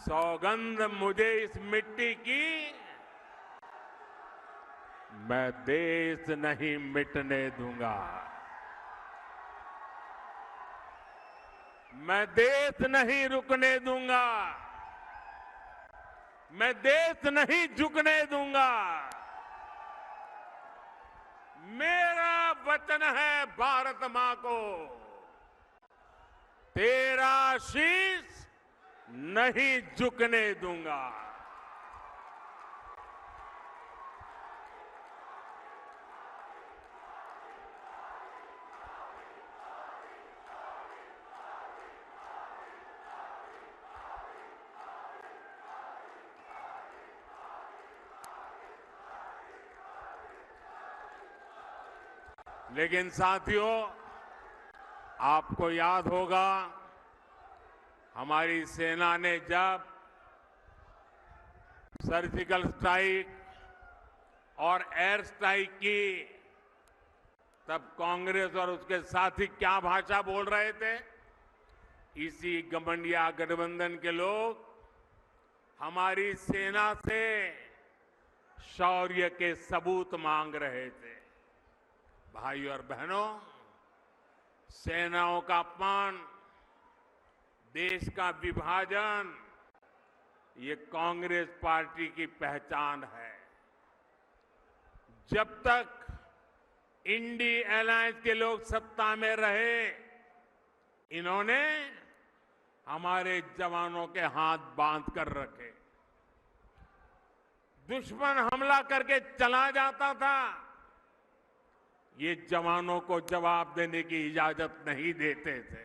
सौगंध मुझे इस मिट्टी की, मैं देश नहीं मिटने दूंगा। मैं देश नहीं रुकने दूंगा। मैं देश नहीं झुकने दूंगा। मेरा वचन है भारत मां को, तेरा शीश नहीं झुकने दूंगा। लेकिन साथियों, आपको याद होगा हमारी सेना ने जब सर्जिकल स्ट्राइक और एयर स्ट्राइक की, तब कांग्रेस और उसके साथी क्या भाषा बोल रहे थे। इसी गठबंधन गठबंधन के लोग हमारी सेना से शौर्य के सबूत मांग रहे थे। भाइयों और बहनों, सेनाओं का अपमान, देश का विभाजन, ये कांग्रेस पार्टी की पहचान है। जब तक इंडी अलायंस के लोग सत्ता में रहे, इन्होंने हमारे जवानों के हाथ बांध कर रखे। दुश्मन हमला करके चला जाता था, ये जवानों को जवाब देने की इजाजत नहीं देते थे।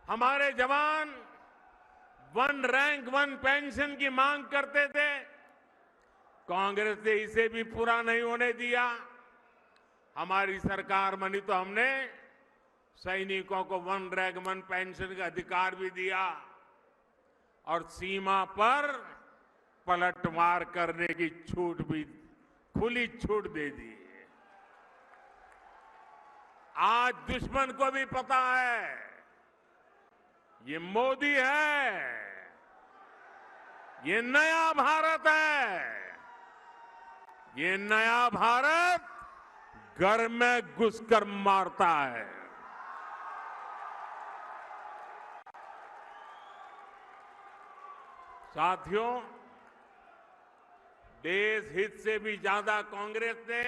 हमारे जवान वन रैंक वन पेंशन की मांग करते थे, कांग्रेस ने इसे भी पूरा नहीं होने दिया। हमारी सरकार बनी तो हमने सैनिकों को वन रैंक वन पेंशन का अधिकार भी दिया और सीमा पर पलटवार करने की छूट भी, खुली छूट दे दी। आज दुश्मन को भी पता है ये मोदी है, ये नया भारत है। ये नया भारत घर में घुसकर मारता है। साथियों, देश हित से भी ज्यादा कांग्रेस ने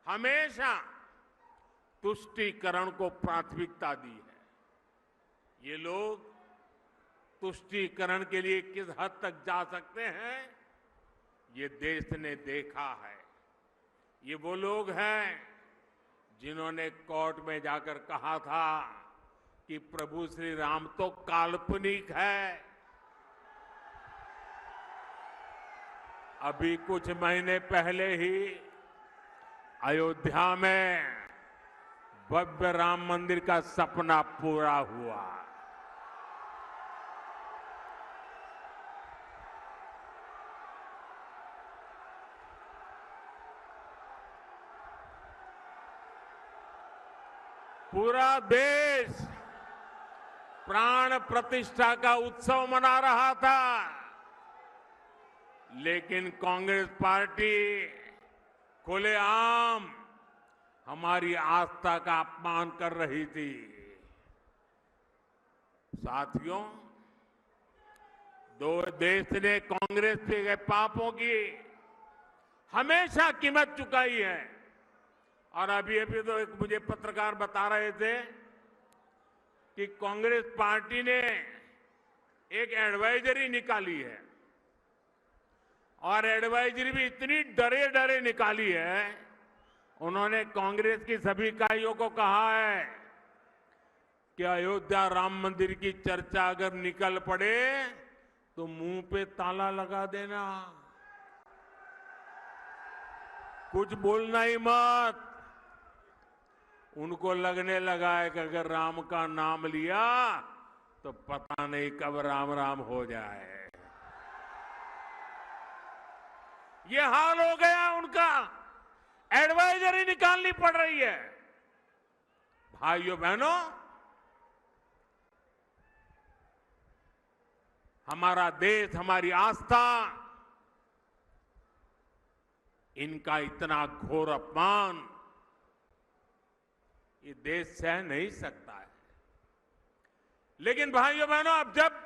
हमेशा तुष्टीकरण को प्राथमिकता दी है। ये लोग तुष्टीकरण के लिए किस हद तक जा सकते हैं, ये देश ने देखा है। ये वो लोग हैं जिन्होंने कोर्ट में जाकर कहा था कि प्रभु श्री राम तो काल्पनिक है। अभी कुछ महीने पहले ही अयोध्या में भव्य राम मंदिर का सपना पूरा हुआ। पूरा देश प्राण प्रतिष्ठा का उत्सव मना रहा था, लेकिन कांग्रेस पार्टी खुलेआम हमारी आस्था का अपमान कर रही थी। साथियों, दो देश ने कांग्रेस के पापों की हमेशा कीमत चुकाई है। और अभी तो एक मुझे पत्रकार बता रहे थे कि कांग्रेस पार्टी ने एक एडवाइजरी निकाली है और एडवाइजरी भी इतनी डरे डरे निकाली है। उन्होंने कांग्रेस की सभी इकाइयों को कहा है कि अयोध्या राम मंदिर की चर्चा अगर निकल पड़े तो मुंह पे ताला लगा देना, कुछ बोलना ही मत। उनको लगने लगा है कि अगर राम का नाम लिया तो पता नहीं कब राम राम हो जाए। ये हाल हो गया उनका, एडवाइजरी निकालनी पड़ रही है। भाइयों बहनों, हमारा देश, हमारी आस्था, इनका इतना घोर अपमान ये देश सह नहीं सकता है। लेकिन भाइयों बहनों, अब जब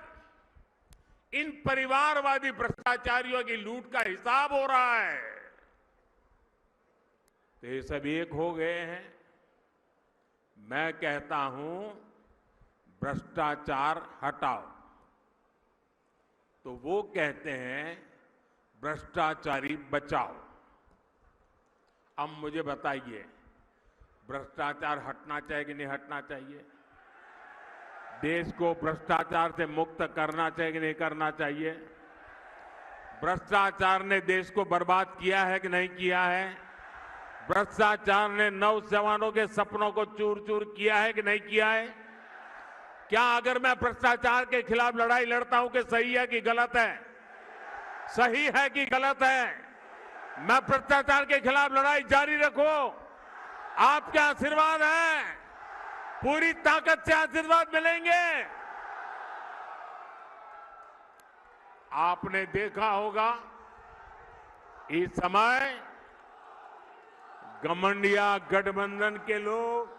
इन परिवारवादी भ्रष्टाचारियों की लूट का हिसाब हो रहा है तो ये सब एक हो गए हैं। मैं कहता हूं भ्रष्टाचार हटाओ, तो वो कहते हैं भ्रष्टाचारी बचाओ। अब मुझे बताइए, भ्रष्टाचार हटना चाहिए कि नहीं हटना चाहिए? देश को भ्रष्टाचार से मुक्त करना चाहिए कि नहीं करना चाहिए? भ्रष्टाचार ने देश को बर्बाद किया है कि नहीं किया है? भ्रष्टाचार ने नौजवानों के सपनों को चूर चूर किया है कि नहीं किया है? क्या अगर मैं भ्रष्टाचार के खिलाफ लड़ाई लड़ता हूं कि सही है कि गलत है? सही है कि गलत है? मैं भ्रष्टाचार के खिलाफ लड़ाई जारी रखूं, आपके आशीर्वाद है, पूरी ताकत से आशीर्वाद मिलेंगे। आपने देखा होगा इस समय घमंडिया गठबंधन के लोग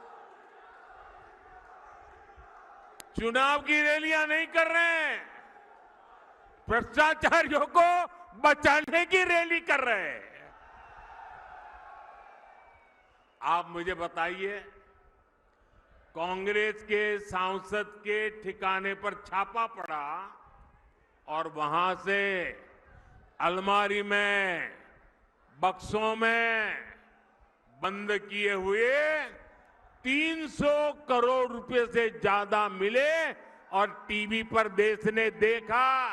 चुनाव की रैलियां नहीं कर रहे हैं, भ्रष्टाचारियों को बचाने की रैली कर रहे हैं। आप मुझे बताइए, कांग्रेस के सांसद के ठिकाने पर छापा पड़ा और वहां से अलमारी में, बक्सों में बंद किए हुए 300 करोड़ रुपए से ज्यादा मिले और टीवी पर देश ने देखा।